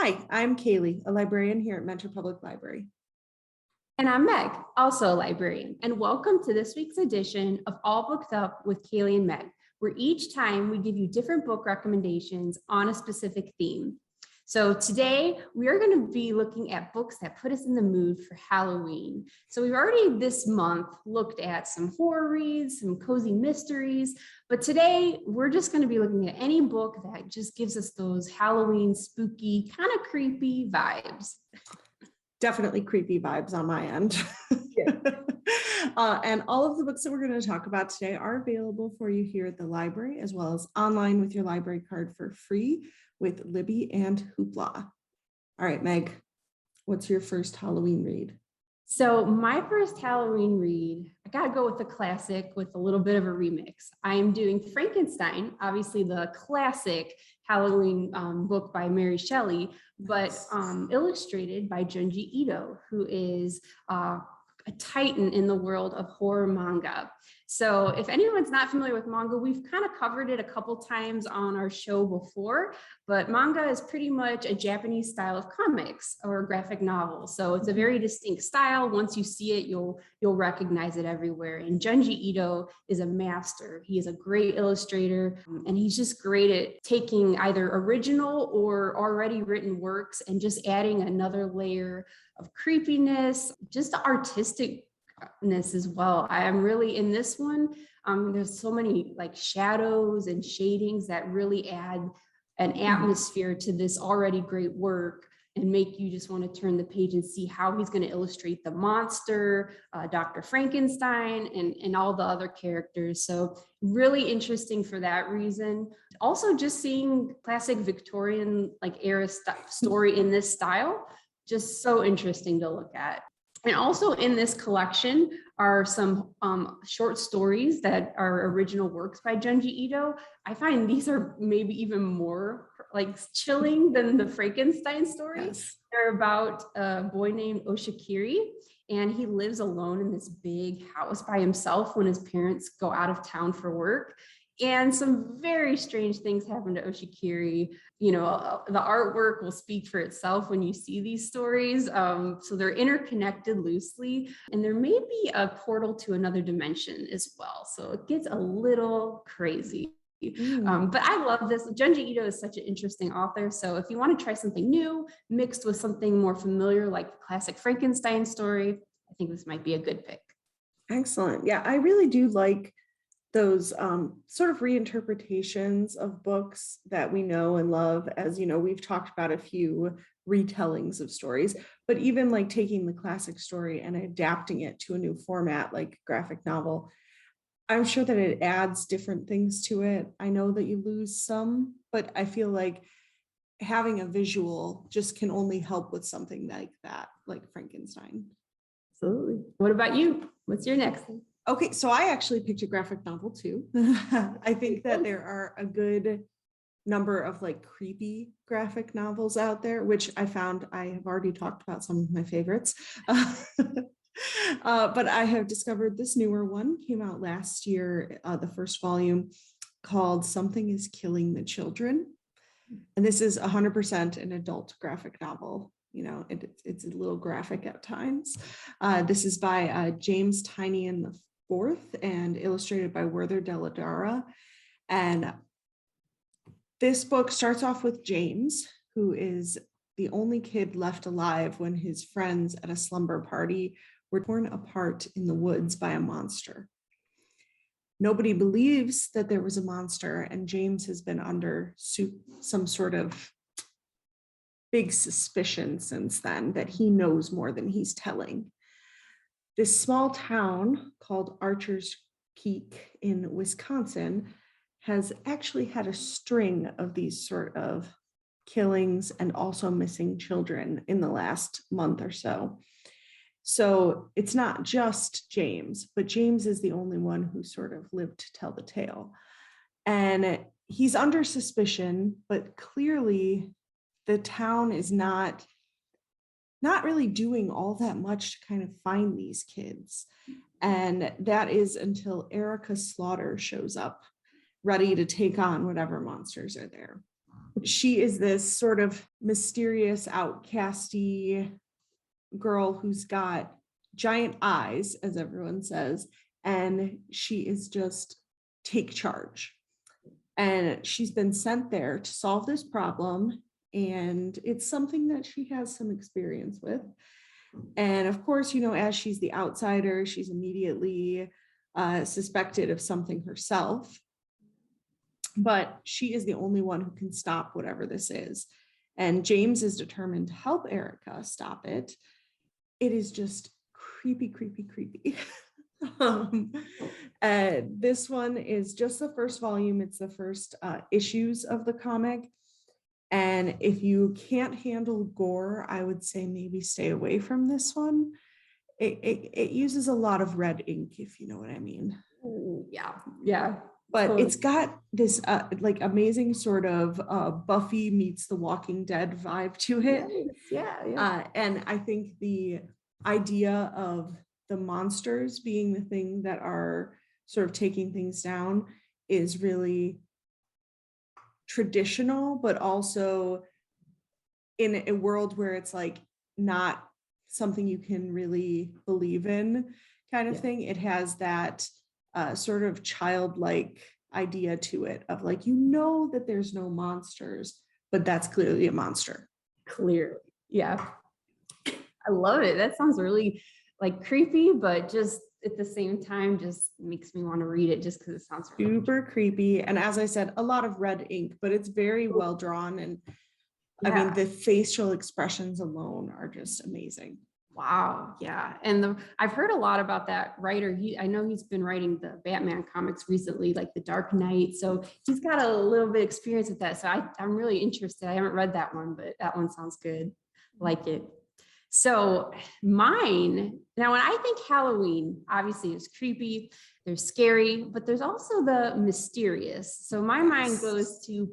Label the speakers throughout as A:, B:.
A: Hi, I'm Cailey, a librarian here at Mentor Public Library.
B: And I'm Meg, also a librarian, and welcome to this week's edition of All Booked Up with Cailey and Meg, where each time we give you different book recommendations on a specific theme. So today we are going to be looking at books that put us in the mood for Halloween. So we've already this month looked at some horror reads, some cozy mysteries, but today we're just going to be looking at any book that just gives us those Halloween spooky, kind of creepy vibes.
A: Definitely creepy vibes on my end.
B: Yeah.
A: And all of the books that we're going to talk about today are available for you here at the library, as well as online with your library card for free with Libby and Hoopla. All right, Meg, what's your first Halloween read?
B: So my first Halloween read, I gotta go with a classic with a little bit of a remix. I'm doing Frankenstein, obviously the classic Halloween book by Mary Shelley, but illustrated by Junji Ito, who is a titan in the world of horror manga. So if anyone's not familiar with manga, we've kind of covered it a couple times on our show before, but manga is pretty much a Japanese style of comics or graphic novel. So it's a very distinct style. Once you see it, you'll recognize it everywhere. And Junji Ito is a master. He is a great illustrator, and he's just great at taking either original or already written works and just adding another layer of creepiness, just artisticness as well. I am really in this one. There's so many like shadows and shadings that really add an atmosphere to this already great work and make you just want to turn the page and see how he's going to illustrate the monster, Dr. Frankenstein, and all the other characters. So really interesting for that reason. Also just seeing classic Victorian like era story in this style, just so interesting to look at. And also in this collection are some short stories that are original works by Junji Ito. I find these are maybe even more like chilling than the Frankenstein stories. Yes. They're about a boy named Oshikiri, and he lives alone in this big house by himself when his parents go out of town for work. And some very strange things happen to Oshikiri. You know, the artwork will speak for itself when you see these stories. So they're interconnected loosely, and there may be a portal to another dimension as well. So it gets a little crazy. But I love this. Junji Ito is such an interesting author. So if you want to try something new mixed with something more familiar, like the classic Frankenstein story, I think this might be a good pick.
A: Excellent. Yeah, I really do like those sort of reinterpretations of books that we know and love. As you know, we've talked about a few retellings of stories, but even like taking the classic story and adapting it to a new format like graphic novel, I'm sure that it adds different things to it. I know that you lose some, but I feel like having a visual just can only help with something like that, like Frankenstein.
B: Absolutely. What about you? What's your next one?
A: Okay, so I actually picked a graphic novel too. I think that there are a good number of like creepy graphic novels out there, which I found I have already talked about some of my favorites. But I have discovered this newer one, came out last year, the first volume, called Something is Killing the Children. And this is 100% an adult graphic novel. You know, it's a little graphic at times. This is by James Tynion IV and illustrated by Werther Dell'Edera. And this book starts off with James, who is the only kid left alive when his friends at a slumber party were torn apart in the woods by a monster. Nobody believes that there was a monster, and James has been under some sort of big suspicion since then that he knows more than he's telling. This small town called Archer's Peak in Wisconsin has actually had a string of these sort of killings and also missing children in the last month or so. So it's not just James, but James is the only one who sort of lived to tell the tale. And he's under suspicion, but clearly the town is not really doing all that much to kind of find these kids. And that is until Erica Slaughter shows up, ready to take on whatever monsters are there. she is this sort of mysterious, outcasty girl who's got giant eyes, as everyone says, and she is just take charge. And she's been sent there to solve this problem, and it's something that she has some experience with. And of course, as she's the outsider, she's immediately suspected of something herself. But she is the only one who can stop whatever this is. And James is determined to help Erica stop it. It is just creepy, creepy, creepy. This one is just the first volume. It's the first issues of the comic. And if you can't handle gore, I would say maybe stay away from this one. It uses a lot of red ink, if you know what I mean.
B: Ooh, yeah.
A: But
B: totally.
A: it's got this like amazing sort of Buffy meets the Walking Dead vibe to it.
B: Yeah.
A: And I think the idea of the monsters being the thing that are sort of taking things down is really traditional, but also in a world where it's like not something you can really believe in kind of thing. It has that sort of childlike idea to it of like, that there's no monsters, but that's clearly a monster.
B: Clearly. Yeah. I love it. That sounds really like creepy, but just at the same time, just makes me want to read it just because it sounds really
A: super creepy. And as I said, a lot of red ink, but it's very well drawn. And I mean, the facial expressions alone are just amazing.
B: Wow. Yeah. And I've heard a lot about that writer. I know he's been writing the Batman comics recently, like The Dark Knight. So he's got a little bit of experience with that. So I'm really interested. I haven't read that one, but that one sounds good. Like it. So mine, now when I think Halloween, obviously it's creepy, there's scary, but there's also the mysterious. So my mind goes to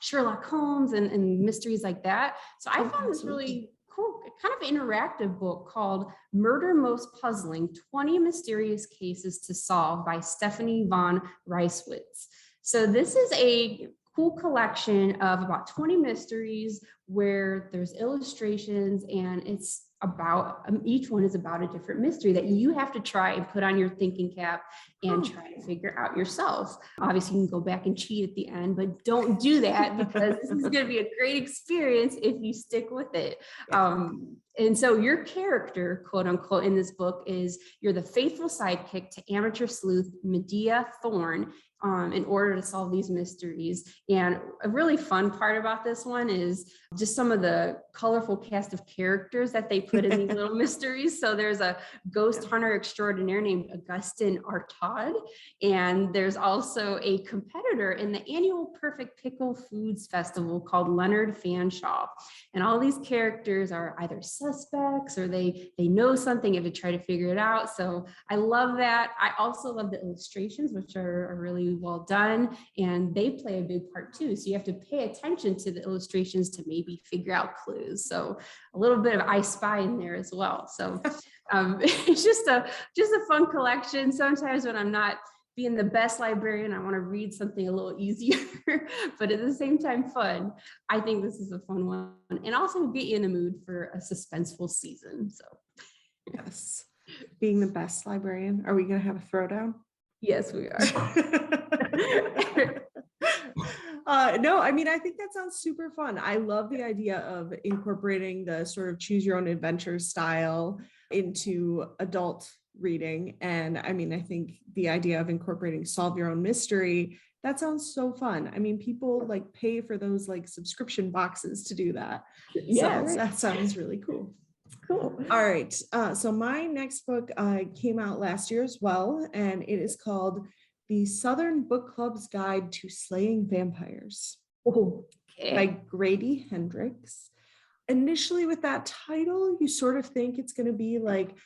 B: Sherlock Holmes and mysteries like that. So I found this really cool, kind of interactive book called Murder Most Puzzling, 20 Mysterious Cases to Solve by Stephanie von Reiswitz. So this is a cool collection of about 20 mysteries where there's illustrations, and it's about each one is about a different mystery that you have to try and put on your thinking cap and try to figure out yourself. Obviously, you can go back and cheat at the end, but don't do that because this is going to be a great experience if you stick with it. And so your character, quote unquote, in this book is you're the faithful sidekick to amateur sleuth Medea Thorne in order to solve these mysteries. And a really fun part about this one is just some of the colorful cast of characters that they put in these little mysteries. So there's a ghost hunter extraordinaire named Augustin Artaud, and there's also a competitor in the annual Perfect Pickle Foods Festival called Leonard Fanshawe. And all these characters are either suspects or they know something, if they try to figure it out. So I love that. I also love the illustrations, which are really well done, and they play a big part too. So you have to pay attention to the illustrations to maybe figure out clues. So a little bit of I Spy in there as well. So it's just a fun collection. Sometimes when I'm not being the best librarian, I want to read something a little easier, but at the same time fun. I think this is a fun one, and also get you in the mood for a suspenseful season. So
A: yes, being the best librarian. Are we going to have a throwdown?
B: Yes, we are.
A: No, I mean, I think that sounds super fun. I love the idea of incorporating the sort of choose your own adventure style into adult reading. And I mean, I think the idea of incorporating solve your own mystery, that sounds so fun. I mean, people like pay for those like subscription boxes to do that. Yeah, so that sounds really cool. Cool. All right. So my next book came out last year as well, and it is called The Southern Book Club's Guide to Slaying Vampires by Grady Hendrix. Initially with that title, you sort of think it's going to be like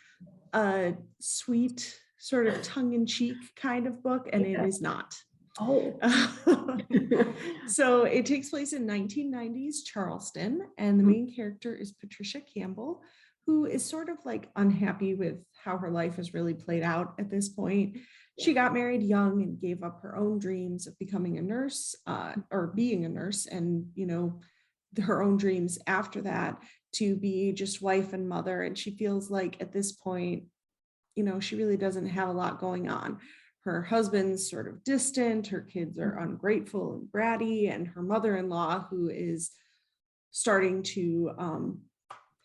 A: a sweet, sort of tongue-in-cheek kind of book, and it is not. So it takes place in 1990s Charleston, and the main character is Patricia Campbell, who is sort of like unhappy with how her life has really played out at this point. she got married young and gave up her own dreams of becoming a nurse or being a nurse, and, you know, her own dreams after that to be just wife and mother. And she feels like at this point, you know, she really doesn't have a lot going on. Her husband's sort of distant, her kids are ungrateful and bratty, and her mother-in-law, who is starting to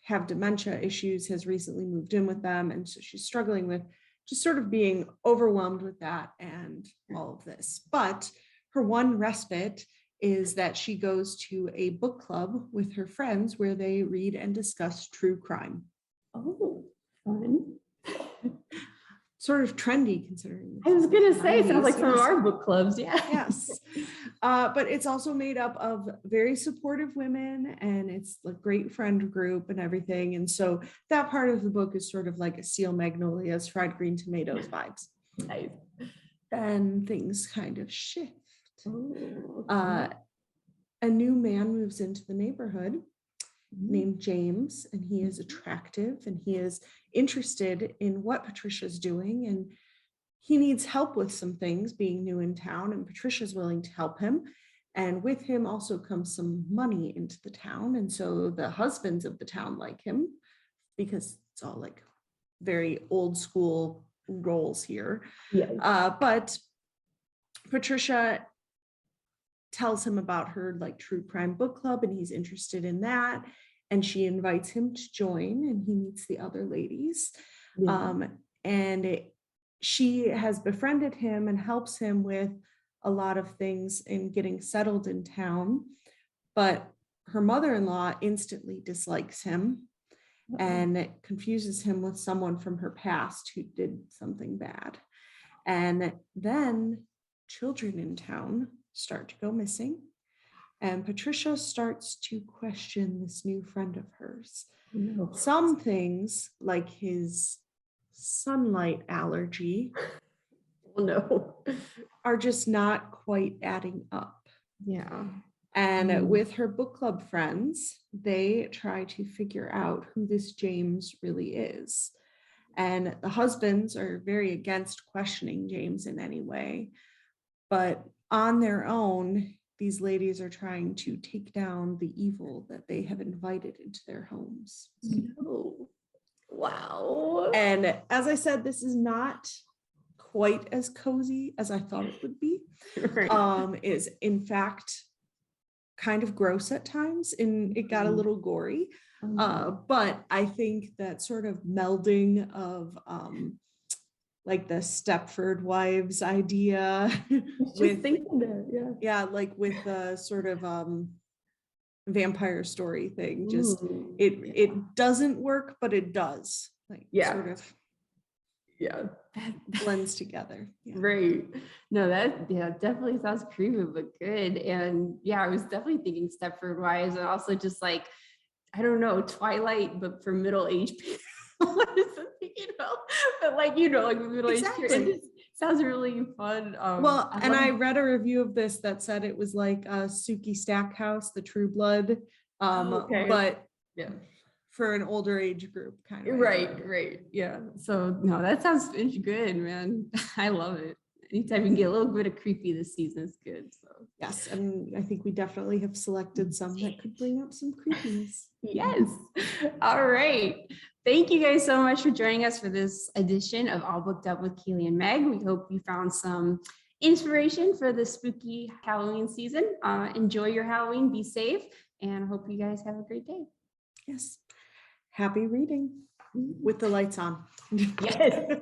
A: have dementia issues, has recently moved in with them. And so she's struggling with just sort of being overwhelmed with that and all of this. But her one respite is that she goes to a book club with her friends where they read and discuss true crime.
B: Oh, fun.
A: Sort of trendy considering.
B: I was going to say, it sounds like some of
A: yes.
B: our book clubs. Yeah.
A: Yes. But it's also made up of very supportive women, and it's a great friend group and everything. And so that part of the book is sort of like a Seal Magnolias, fried green tomatoes vibes.
B: Nice.
A: Then things kind of shift.
B: Oh,
A: A new man moves into the neighborhood named James, and he is attractive and he is interested in what Patricia's doing, and he needs help with some things being new in town, and Patricia's willing to help him. And with him also comes some money into the town, and so the husbands of the town like him because it's all like very old school roles here.
B: yeah.
A: But Patricia tells him about her like true crime book club, and he's interested in that, and she invites him to join, and he meets the other ladies. She has befriended him and helps him with a lot of things in getting settled in town, but her mother-in-law instantly dislikes him and it confuses him with someone from her past who did something bad. And then children in town start to go missing, and Patricia starts to question this new friend of hers. Some things, like his sunlight allergy, are just not quite adding up.
B: Yeah.
A: And with her book club friends, they try to figure out who this James really is. And the husbands are very against questioning James in any way, but on their own, these ladies are trying to take down the evil that they have invited into their homes.
B: No. Wow.
A: And as I said, this is not quite as cozy as I thought it would be.
B: Right.
A: Is in fact kind of gross at times, and it got a little gory. But I think that sort of melding of like the Stepford Wives idea with like with the sort of vampire story thing, just it doesn't work, but it does, like sort of blends together.
B: Right. No, that definitely sounds creepy but good. And I was definitely thinking Stepford Wives, and also just like, I don't know, Twilight but for middle-aged people. But like, like middle-aged people. It just sounds really fun.
A: I read a review of this that said it was like Sookie Stackhouse, the True Blood, but for an older age group kind of.
B: Right. Yeah. So no, that sounds good, man. I love it. Anytime you can get a little bit of creepy this season is good. So
A: yes, and I think we definitely have selected some that could bring up some creepiness.
B: Yes. All right. Thank you guys so much for joining us for this edition of All Booked Up with Cailey and Meg. We hope you found some inspiration for the spooky Halloween season. Enjoy your Halloween, be safe, and hope you guys have a great day.
A: Yes. Happy reading with the lights on.
B: Yes.